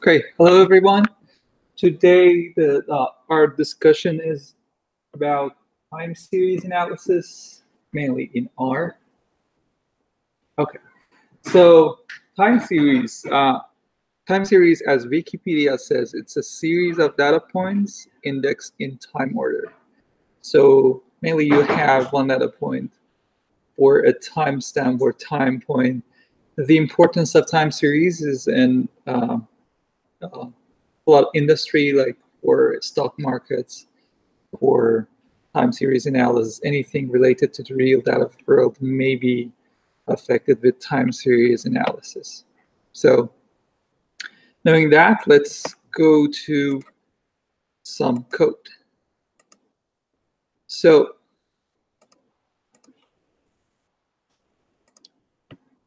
Okay, hello everyone. Today our discussion is about time series analysis, mainly in R. Okay, so time series. Time series, as Wikipedia says, it's a series of data points indexed in time order. So mainly you have one data point or a timestamp or time point. The importance of time series is in a lot of industry, like for stock markets, for time series analysis, anything related to the real data world may be affected with time series analysis. So knowing that, let's go to some code. So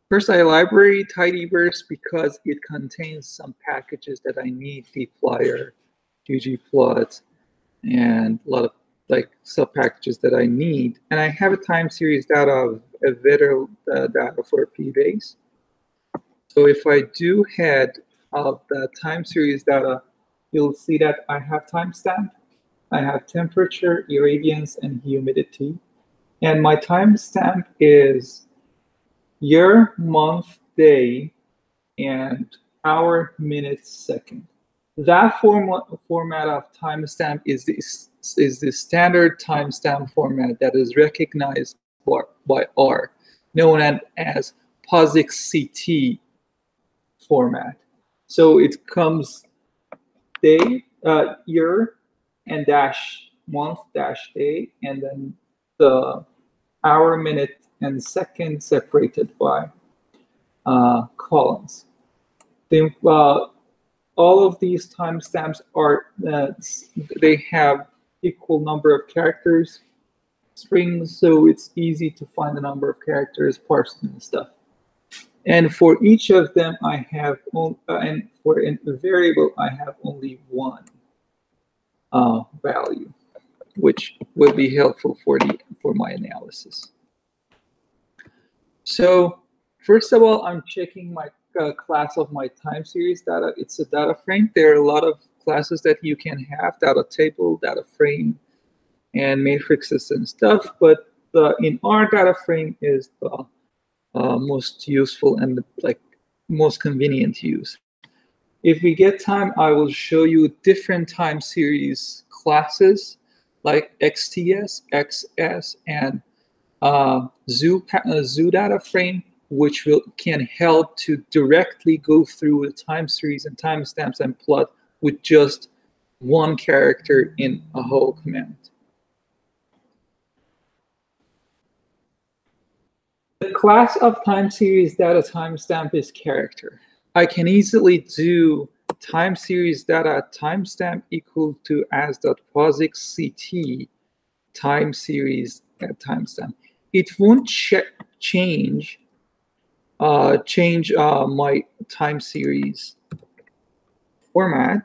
first, I library tidyverse because it contains some packages that I need, dplyr, ggplot, and a lot of like sub packages that I need. And I have a time series data of a Vetter data for P-base. So if I do head of the time series data, you'll see that I have timestamp, I have temperature, irradiance, and humidity. And my timestamp is year, month, day, and hour, minute, second. That format of timestamp is the standard timestamp format that is recognized by R, known as POSIX-CT format. So it comes day, year, and dash month dash day, and then the hour, minute, and second separated by columns. Then all of these timestamps are they have equal number of characters, strings, so it's easy to find the number of characters, parsing and stuff. And for each of them, I have and for a variable, I have only one value, which will be helpful for my analysis. So first of all, I'm checking my class of my time series data. It's a data frame. There are a lot of classes that you can have: data table, data frame, and matrices and stuff. But in our data frame is the most useful and like most convenient use. If we get time, I will show you different time series classes like XTS, XS, and Zoo data frame, which can help to directly go through the time series and timestamps and plot with just one character in a whole command. The class of time series data timestamp is character. I can easily do time series data timestamp equal to as.POSIX-CT time series at timestamp. It won't change my time series format.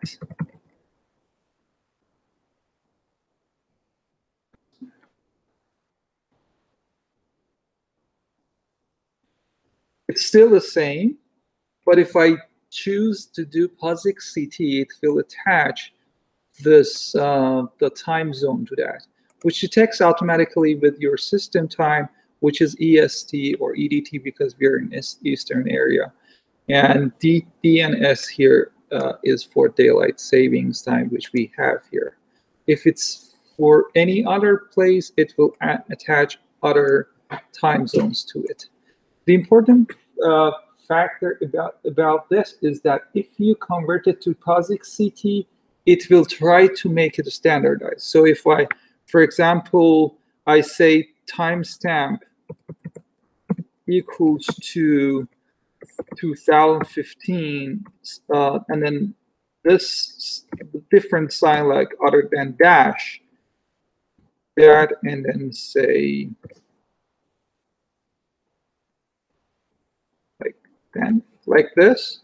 It's still the same, but if I choose to do POSIX-CT, it will attach this the time zone to that, which detects automatically with your system time, which is EST or EDT because we're in Eastern area. And DNS here is for daylight savings time, which we have here. If it's for any other place, it will attach other time zones to it. The important factor about this is that if you convert it to POSIX-CT, it will try to make it standardized. So if I, for example, I say timestamp equals to 2015, and then this different sign like other than dash, that, and then say like this.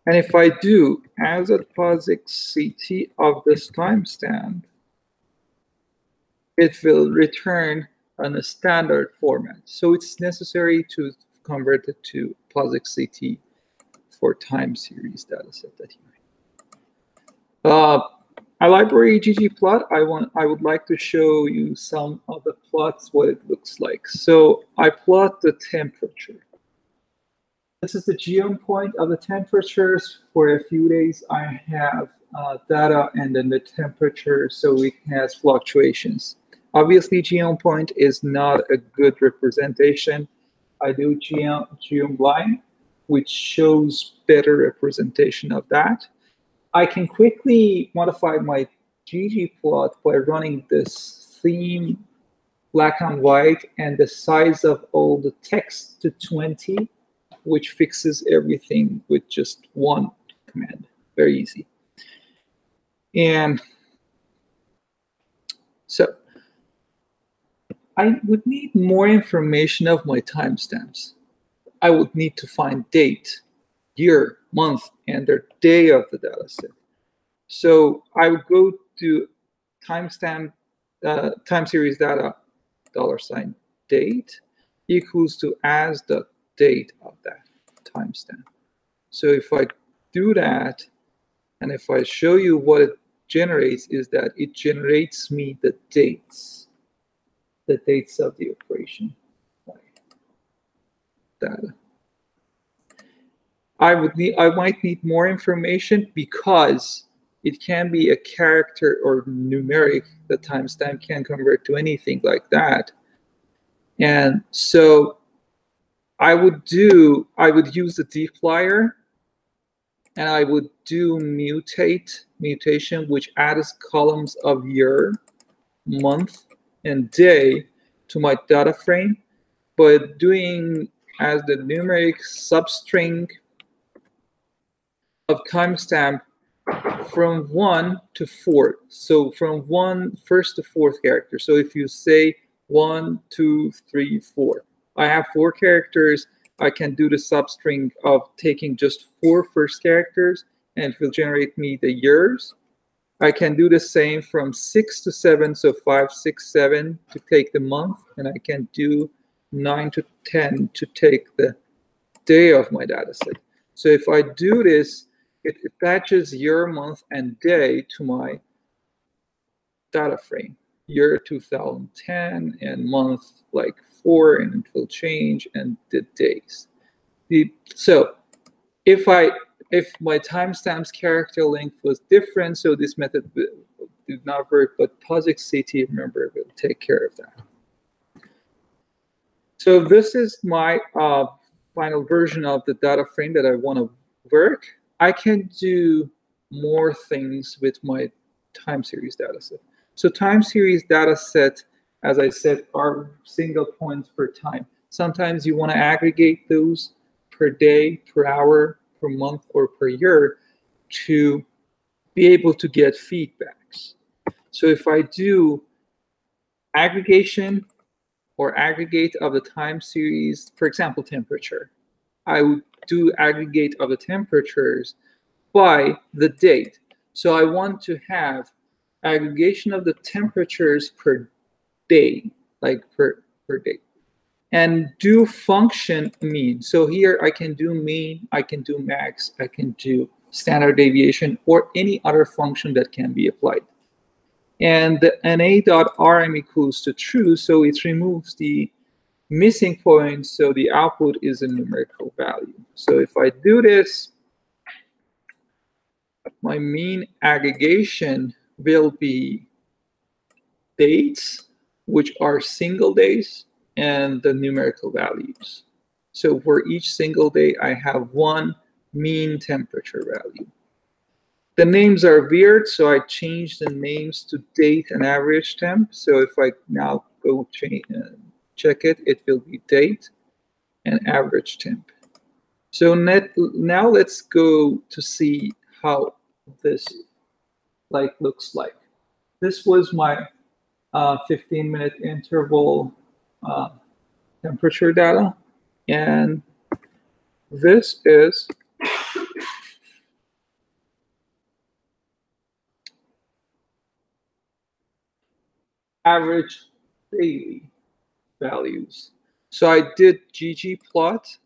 And if I do as a POSIX-CT of this timestamp, it will return on a standard format. So it's necessary to convert it to POSIX-CT for time series dataset that you have. iLibrary ggplot, I would like to show you some of the plots, what it looks like. So I plot the temperature. This is the geom point of the temperatures. For a few days, I have data and then the temperature, so it has fluctuations. Obviously, geom point is not a good representation. I do geom-line, which shows better representation of that. I can quickly modify my ggplot by running this theme black and white and the size of all the text to 20, which fixes everything with just one command. Very easy. And so I would need more information of my timestamps. I would need to find date, year, month, and the day of the data set. So I would go to timestamp, time series data, $date equals to as the date of that timestamp. So if I do that, and if I show you what it generates, is that it generates me the dates of the operation. Data. I might need more information because it can be a character or numeric. The timestamp can convert to anything like that. And so I would use the dplyr, and I would do mutation, which adds columns of year, month, and day to my data frame, but doing as the numeric substring of timestamp from 1 to 4. So from first to fourth character. So if you say 1, 2, 3, 4, I have 4 characters. I can do the substring of taking just 4 first characters, and it will generate me the years. I can do the same from 6 to 7, so 5, 6, 7 to take the month, and I can do 9 to 10 to take the day of my data set. So if I do this, it attaches year, month, and day to my data frame. Year 2010 and month like 4, and it will change, and the days. So if my timestamps character length was different, so this method did not work, but POSIX-CT, remember, will take care of that. So this is my final version of the data frame that I want to work. I can do more things with my time series data set. So time series data set, as I said, are single points per time. Sometimes you want to aggregate those per day, per hour, per month, or per year to be able to get feedbacks. So if I do aggregation or aggregate of the time series, for example, temperature, I would do aggregate of the temperatures by the date. So I want to have aggregation of the temperatures per day, like per day, and do function mean. So here I can do mean, I can do max, I can do standard deviation, or any other function that can be applied. And the na.rm equals to true, so it removes the missing point, so the output is a numerical value. So if I do this, my mean aggregation will be dates, which are single days, and the numerical values. So for each single day, I have one mean temperature value. The names are weird, so I changed the names to date and average temp. So if I now go check it, it will be date and average temp. So now let's go to see how this looks like. This was my 15-minute interval temperature data, and this is average daily values. So I did ggplot,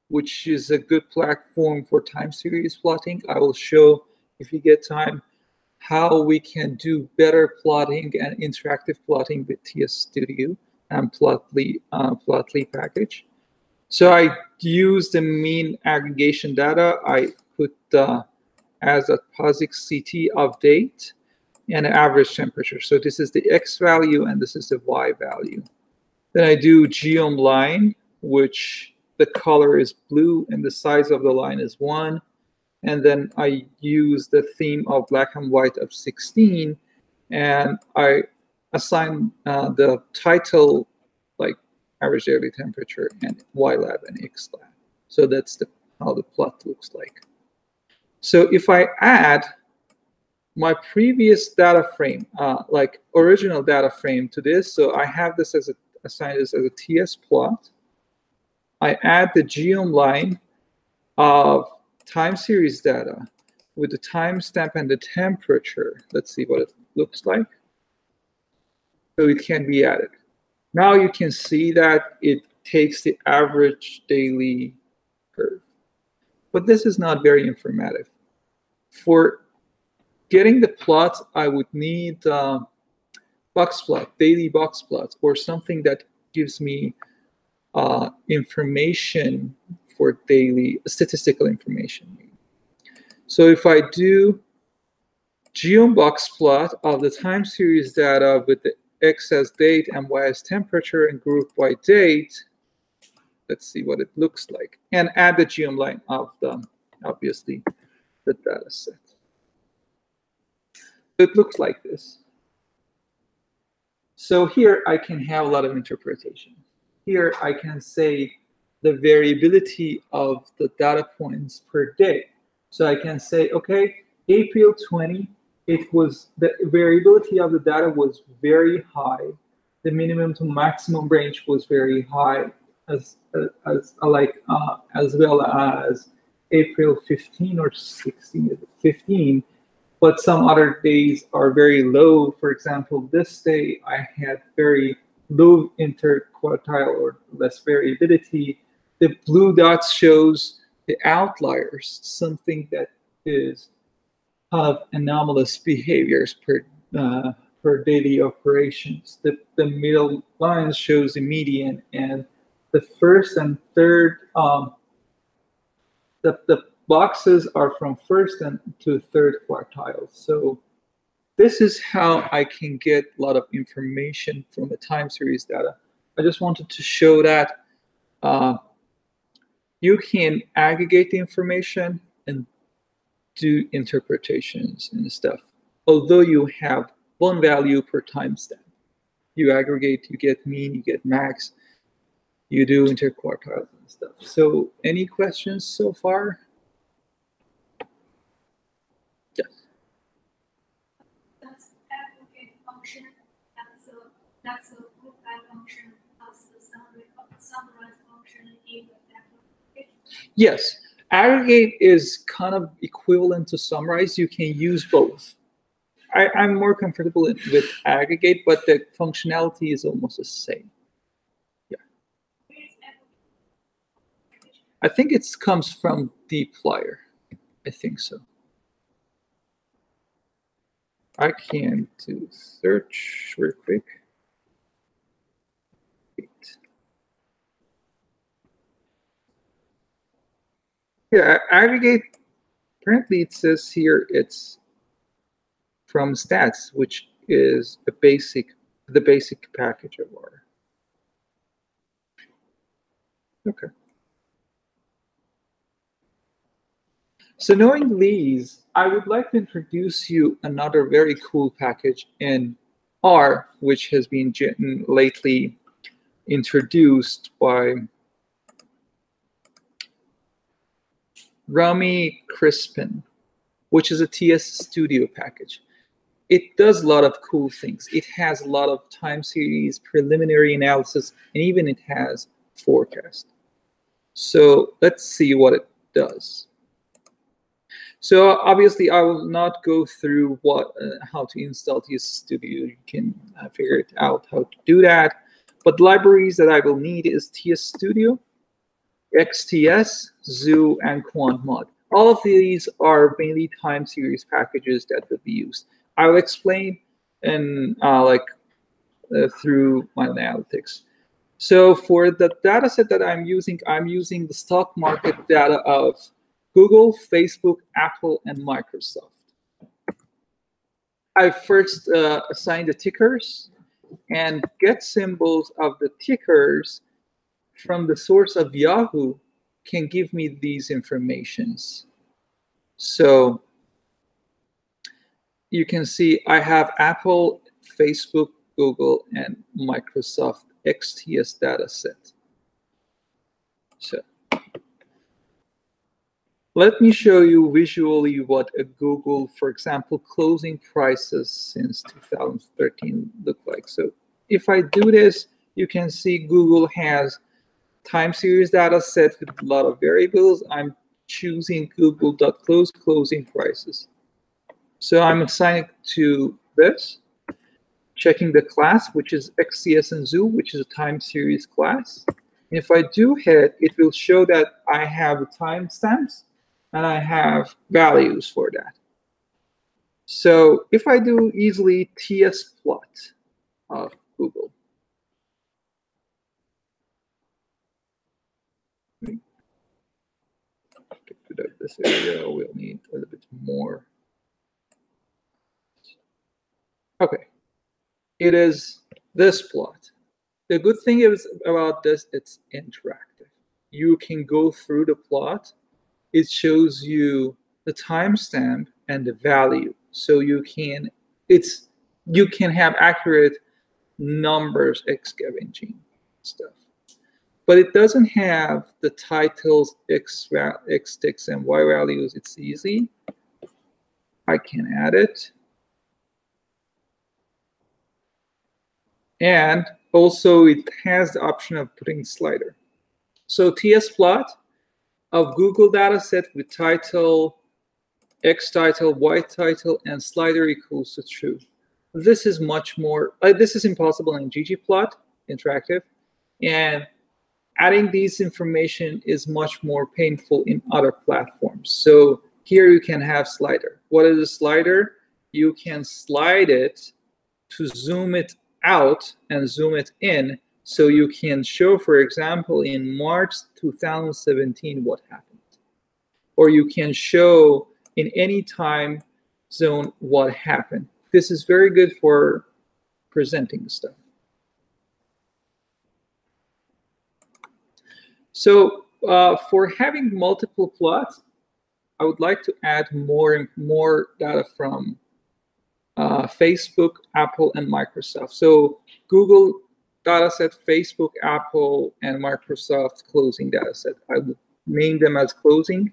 which is a good platform for time series plotting. I will show, if you get time, how we can do better plotting and interactive plotting with TS Studio and Plotly package. So I use the mean aggregation data. I put as a POSIX CT of date and average temperature. So this is the X value and this is the Y value. Then I do geom line, which the color is blue and the size of the line is 1. And then I use the theme of black and white of 16, and I assign the title like average daily temperature and YLab and XLab. So that's how the plot looks like. So if I add my previous data frame, like original data frame to this, so I have this as assigned this as a TS plot. I add the geom line of time series data with the timestamp and the temperature. Let's see what it looks like. So it can be added. Now you can see that it takes the average daily curve. But this is not very informative. For getting the plot, I would need box plot, daily box plot, or something that gives me information for daily statistical information. So if I do geom box plot of the time series data with the X as date and Y as temperature and group by date, let's see what it looks like, and add the geom line of the, obviously, the data set. It looks like this. So here I can have a lot of interpretation. Here I can say the variability of the data points per day. So I can say, okay, April 20, it was the variability of the data was very high. The minimum to maximum range was very high, as well as April 15 or 16, 15. But some other days are very low. For example, this day I had very low interquartile or less variability. The blue dots shows the outliers, something that is kind of anomalous behaviors per daily operations. The middle line shows the median, and the first and third, the boxes are from first and to third quartiles. So this is how I can get a lot of information from the time series data. I just wanted to show that you can aggregate the information and do interpretations and stuff. Although you have one value per timestamp, you aggregate, you get mean, you get max, you do interquartiles and stuff. So any questions so far? Yes. That's aggregate function. That's a group by function plus the summarize function in the aggregate. Yes. Aggregate is kind of equivalent to summarize. You can use both. I'm more comfortable with aggregate, but the functionality is almost the same. Yeah. I think it comes from dplyr. I think so. I can do search real quick. Yeah, aggregate, apparently it says here it's from stats, which is the basic package of R. Okay. So knowing these, I would like to introduce you another very cool package in R, which has been lately introduced by Rami Crispin, which is a TS Studio package. It does a lot of cool things. It has a lot of time series, preliminary analysis, and even it has forecast. So let's see what it does. So obviously, I will not go through how to install TS Studio. You can figure it out how to do that. But libraries that I will need is TS Studio, XTS, Zoo, and QuantMod. all of these are mainly time series packages that will be used. I'll explain in through my analytics. So for the data set that I'm using the stock market data of Google, Facebook, Apple, and Microsoft. I first assign the tickers and get symbols of the tickers from the source of Yahoo can give me these informations. So you can see I have Apple, Facebook, Google, and Microsoft XTS data set. So let me show you visually what a Google, for example, closing prices since 2013 look like. So if I do this, you can see Google has time series data set with a lot of variables. I'm choosing Google.close closing prices. So I'm assigning to this, checking the class, which is XCS and Zoo, which is a time series class. And if I do hit, it will show that I have timestamps and I have values for that. So if I do easily TS plot of Google, get rid of this area, we'll need a little bit more. Okay, it is this plot. The good thing is about this, it's interactive. You can go through the plot. It shows you the timestamp and the value, so you can have accurate numbers excavating stuff. But it doesn't have the titles, X ticks, and Y values. It's easy. I can add it. And also it has the option of putting slider. So TS plot of Google data set with title, X title, Y title, and slider equals to true. This is much more, this is impossible in ggplot, interactive, and adding these information is much more painful in other platforms. So here you can have slider. What is a slider? You can slide it to zoom it out and zoom it in, so you can show, for example, in March 2017 what happened. Or you can show in any time zone what happened. This is very good for presenting stuff. So for having multiple plots, I would like to add more data from Facebook, Apple, and Microsoft. So Google dataset, Facebook, Apple, and Microsoft closing dataset. I would name them as closing.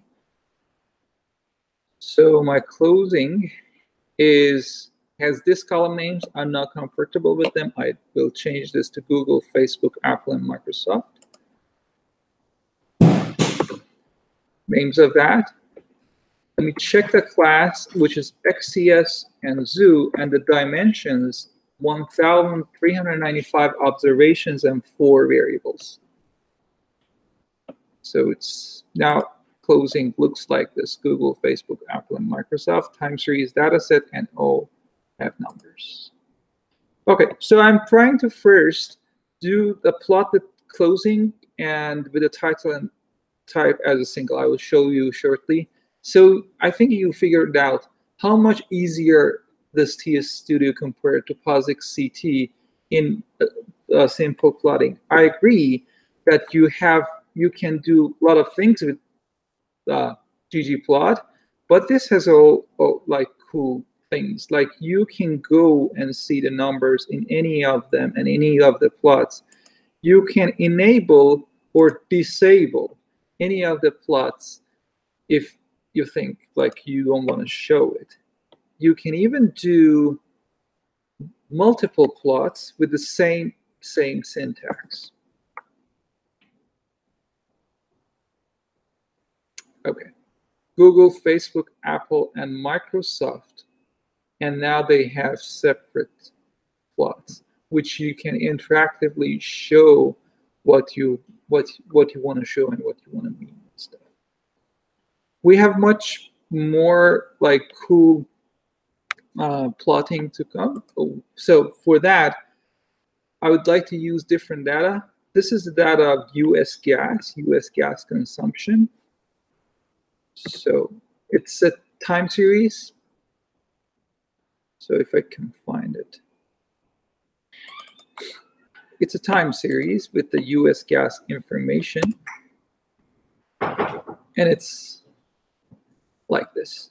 So my closing has this column names. I'm not comfortable with them. I will change this to Google, Facebook, Apple, and Microsoft. Names of that. Let me check the class, which is XCS and Zoo, and the dimensions, 1,395 observations and 4 variables. So it's now closing looks like this: Google, Facebook, Apple, and Microsoft, time series dataset, and all have numbers. Okay, so I'm trying to first do the plot with closing and with the title and type as a single. I will show you shortly. So I think you figured out how much easier this TS Studio compared to POSIX CT in simple plotting. I agree that you can do a lot of things with ggplot, but this has all like cool things. Like you can go and see the numbers in any of them and any of the plots. You can enable or disable any of the plots if you think like you don't want to show it. You can even do multiple plots with the same syntax. Okay, Google, Facebook, Apple, and Microsoft, and now they have separate plots, which you can interactively show what you want to show and what you want to mean and stuff. we have much more like cool plotting to come. So for that, I would like to use different data. This is the data of US gas consumption. So it's a time series. So if I can find it. It's a time series with the US gas information. And it's like this.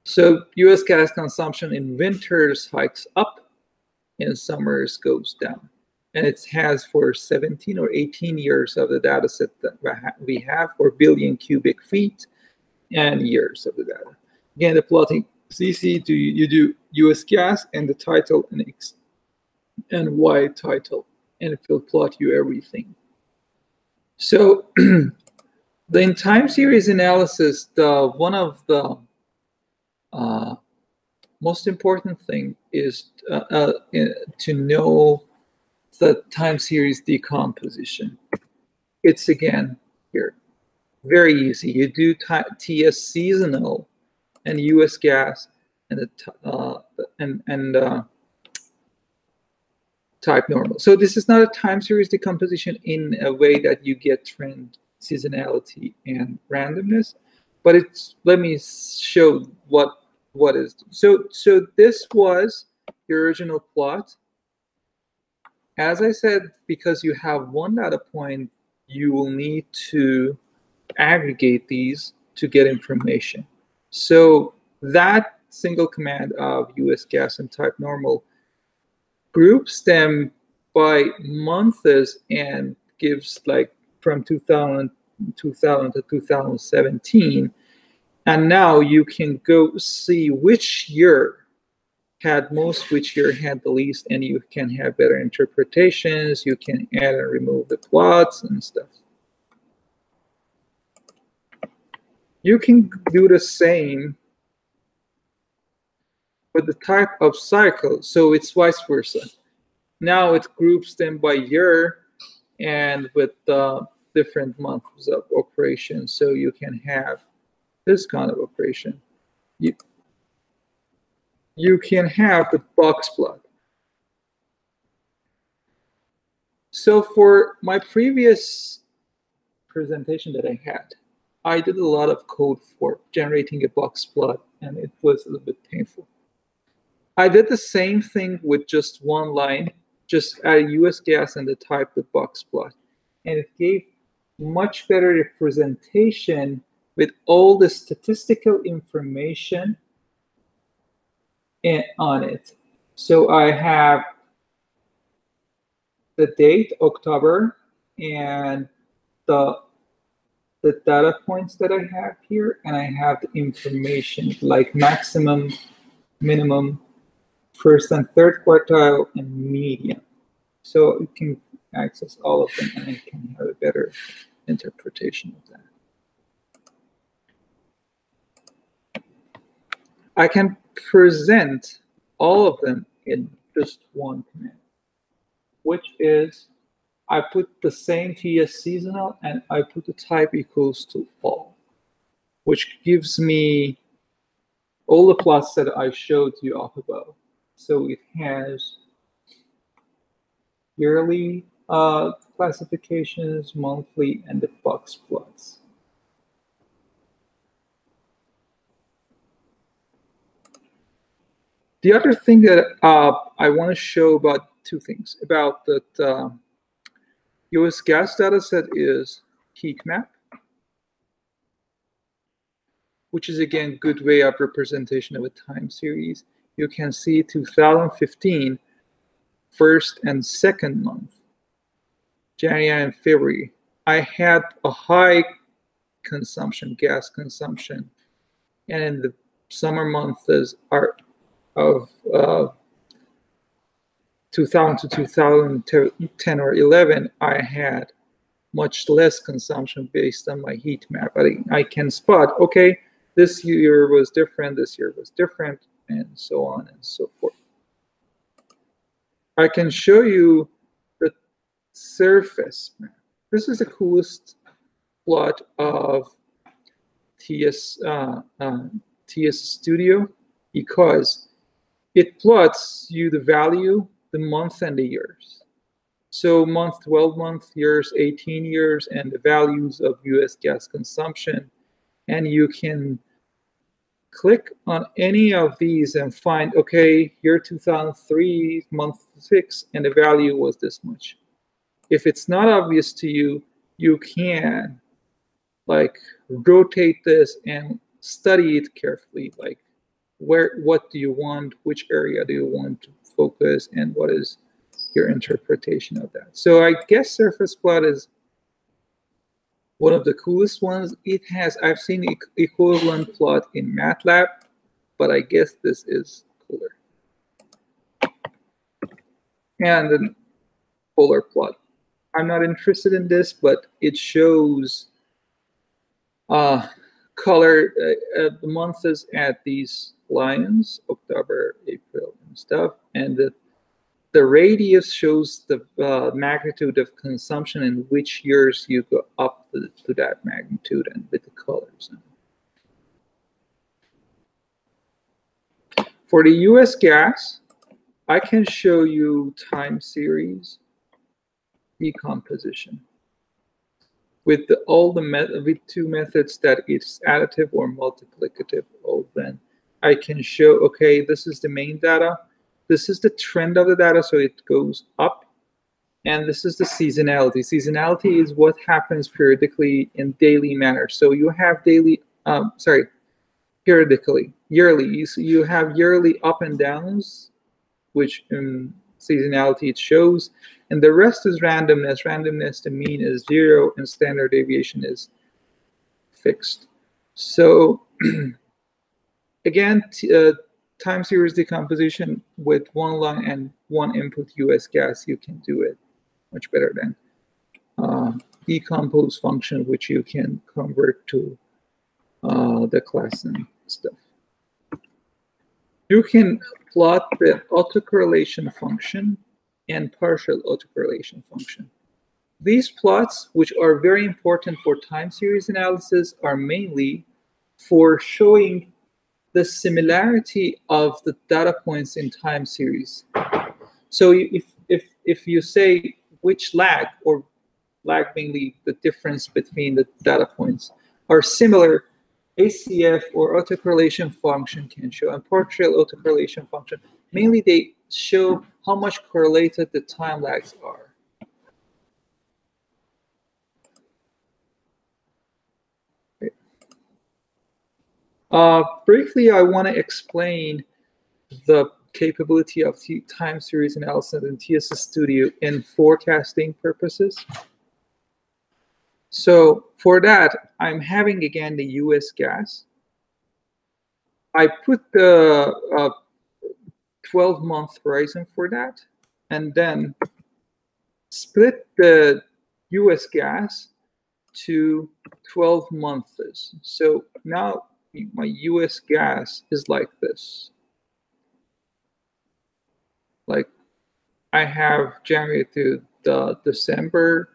So US gas consumption in winters hikes up, in summers goes down. And it has for 17 or 18 years of the data set that we have for billion cubic feet and years of the data. Again, the plotting CC, you do US gas and the title and X and Y title, and it will plot you everything. So in time series analysis, one of the most important thing is to know the time series decomposition. It's again here, very easy. You do TS seasonal and US gas and type normal. So this is not a time series decomposition in a way that you get trend, seasonality, and randomness, but it's, let me show what is. So this was the original plot. As I said, because you have one data point, you will need to aggregate these to get information. So that single command of US gas and type normal groups them by months and gives like from 2000 to 2017. And now you can go see which year had most, which year had the least, and you can have better interpretations. You can add and remove the plots and stuff. You can do the same with the type of cycle, so it's vice versa. Now it groups them by year and with different months of operation, so you can have this kind of operation. You can have the box plot. So for my previous presentation that I had, I did a lot of code for generating a box plot, and it was a little bit painful. I did the same thing with just one line, just add US gas and the type the box plot. And it gave much better representation with all the statistical information on it. So I have the date, October, and the data points that I have here, and I have the information like maximum, minimum, first and third quartile, and median. So you can access all of them, and I can have a better interpretation of that. I can present all of them in just one command, which is I put the same TS seasonal and I put the type equals to all, which gives me all the plots that I showed you up above. So it has yearly classifications, monthly, and the box plots. The other thing that I want to show about two things about that US gas data set is heat map, which is again good way of representation of a time series. You can see 2015, first and second month, January and February. I had a high consumption, gas consumption, and in the summer months are of 2000 to 2010 or 11, I had much less consumption based on my heat map. I can spot, okay, this year was different, this year was different, and so on and so forth. I can show you the surface map. This is the coolest plot of TS Studio because it plots you the value, the month, and the years. So month, 12 month, years, 18 years, and the values of US gas consumption. And you can click on any of these and find, okay, year 2003, month 6, and the value was this much. If it's not obvious to you, you can like rotate this and study it carefully. Like what do you want? Which area do you want to focus? And what is your interpretation of that? So I guess Surface Plot is one of the coolest ones. It has, I've seen equivalent plot in MATLAB, but I guess this is cooler. And then polar plot. I'm not interested in this, but it shows color, the months at these lines, October, April, and stuff, and the radius shows the magnitude of consumption in which years you go up to that magnitude, and with the colors. For the US gas, I can show you time series decomposition with with two methods, that it's additive or multiplicative. Then I can show, okay, this is the main data. This is the trend of the data, so it goes up. And this is the seasonality. Seasonality is what happens periodically in daily manner. So you have periodically, yearly. So you have yearly up and downs, which in seasonality it shows. And the rest is randomness. Randomness, the mean is 0, and standard deviation is fixed. So again, time series decomposition with one line and one input US gas, you can do it much better than decompose function, which you can convert to the class and stuff. You can plot the autocorrelation function and partial autocorrelation function. These plots, which are very important for time series analysis, are mainly for showing the similarity of the data points in time series. So if you say which lag, or lag mainly the difference between the data points, are similar, ACF or autocorrelation function can show, and partial autocorrelation function, mainly they show how much correlated the time lags are. Okay. Briefly, I want to explain the capability of time series analysis in TSS Studio in forecasting purposes. So for that, I'm having again the US gas. I put the 12-month horizon for that, and then split the US gas to 12 months. So now my US gas is like this. Like I have January to December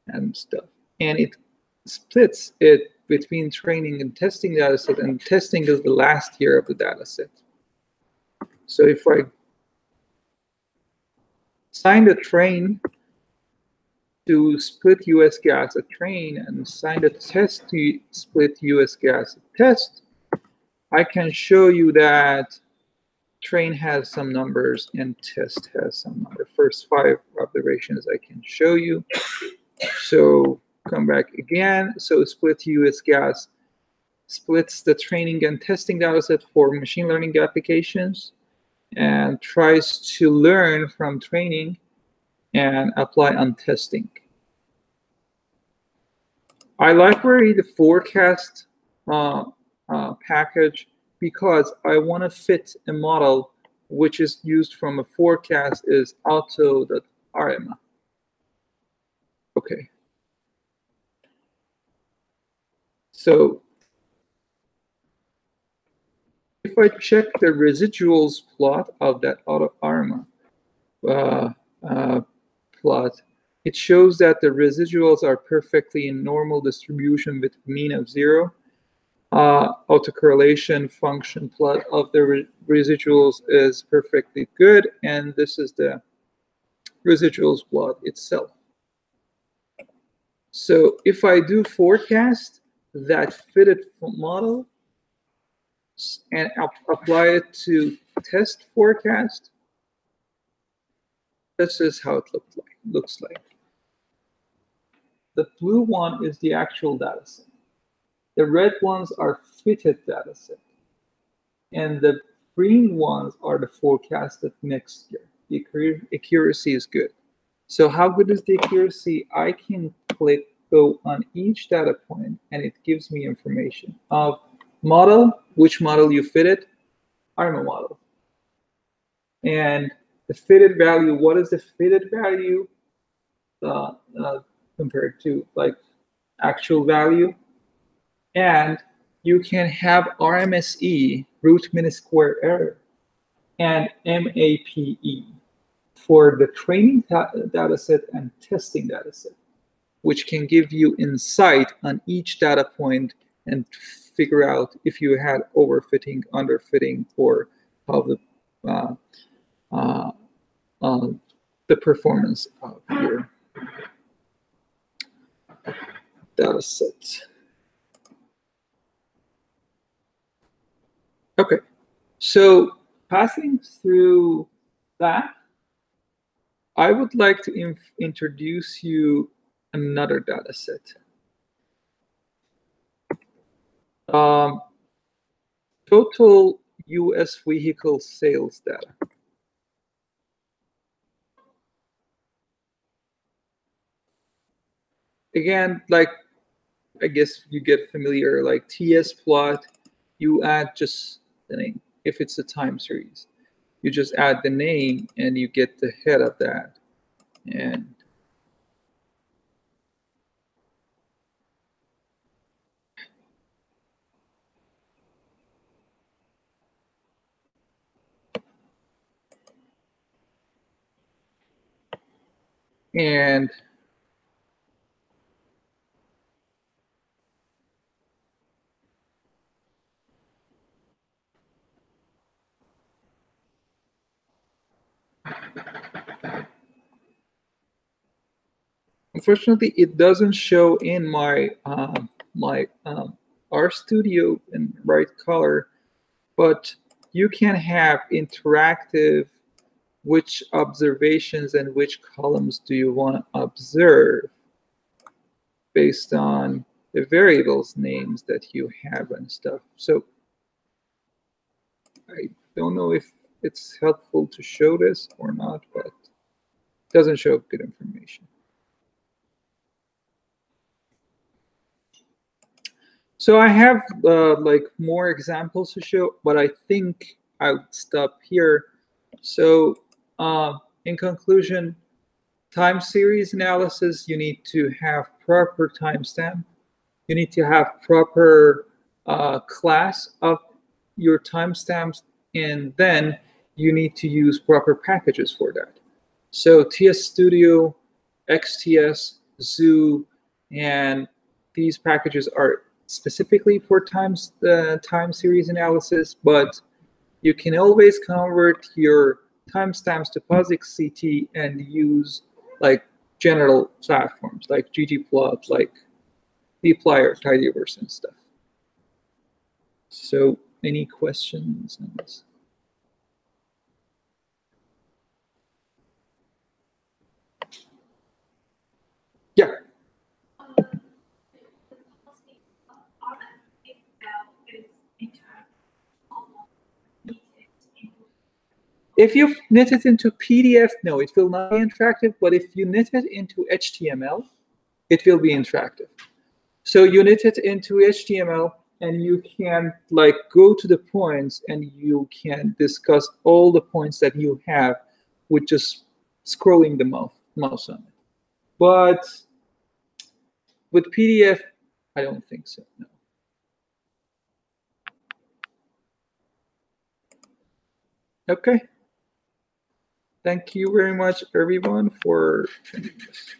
and stuff. And it splits it between training and testing data set, and testing is the last year of the data set. So if I sign the train to split US gas a train, and sign the test to split US gas a test, I can show you that train has some numbers and test has some numbers. First 5 observations I can show you. So come back again. So split US gas splits the training and testing data set for machine learning applications, and tries to learn from training and apply on testing. I library the forecast package because I want to fit a model which is used from a forecast is auto.rma. Okay. So if I check the residuals plot of that auto.rma plot, it shows that the residuals are perfectly in normal distribution with mean of 0, autocorrelation function plot of the residuals is perfectly good, and this is the residuals plot itself. So if I do forecast that fitted model and apply it to test forecast, this is how it looks like. The blue one is the actual data set. The red ones are fitted data set. And the green ones are the forecasted next year. The accuracy is good. So how good is the accuracy? I can go on each data point and it gives me information of model, which model you fitted, ARMA model. And the fitted value, what is the fitted value compared to like actual value? And you can have RMSE, root mean square error, and MAPE for the training data set and testing data set, which can give you insight on each data point and figure out if you had overfitting, underfitting, or how the performance of your data set. Okay, so passing through that, I would like to introduce you another data set. Total US vehicle sales data. Again, like, I guess you get familiar, like TS plot, you add just the name. If it's a time series, you just add the name and you get the head of that. And unfortunately, it doesn't show in my RStudio in right color, but you can have interactive, which observations and which columns do you want to observe based on the variables names that you have and stuff. So I don't know if it's helpful to show this or not, but it doesn't show good information. So I have like more examples to show, but I think I'll stop here. So in conclusion, time series analysis, you need to have proper timestamp. You need to have proper class of your timestamps, and then you need to use proper packages for that. So TS Studio, XTS, Zoo, and these packages are specifically for time series analysis, but you can always convert your timestamps to POSIX-CT and use like general platforms like ggplot, like dplyr, tidyverse, and stuff. So any questions on this? Yeah. If you knit it into PDF, no, it will not be interactive. But if you knit it into HTML, it will be interactive. So you knit it into HTML, and you can like go to the points, and you can discuss all the points that you have with just scrolling the mouse on it. But with PDF, I don't think so, no. Okay. Thank you very much, everyone, for attending this.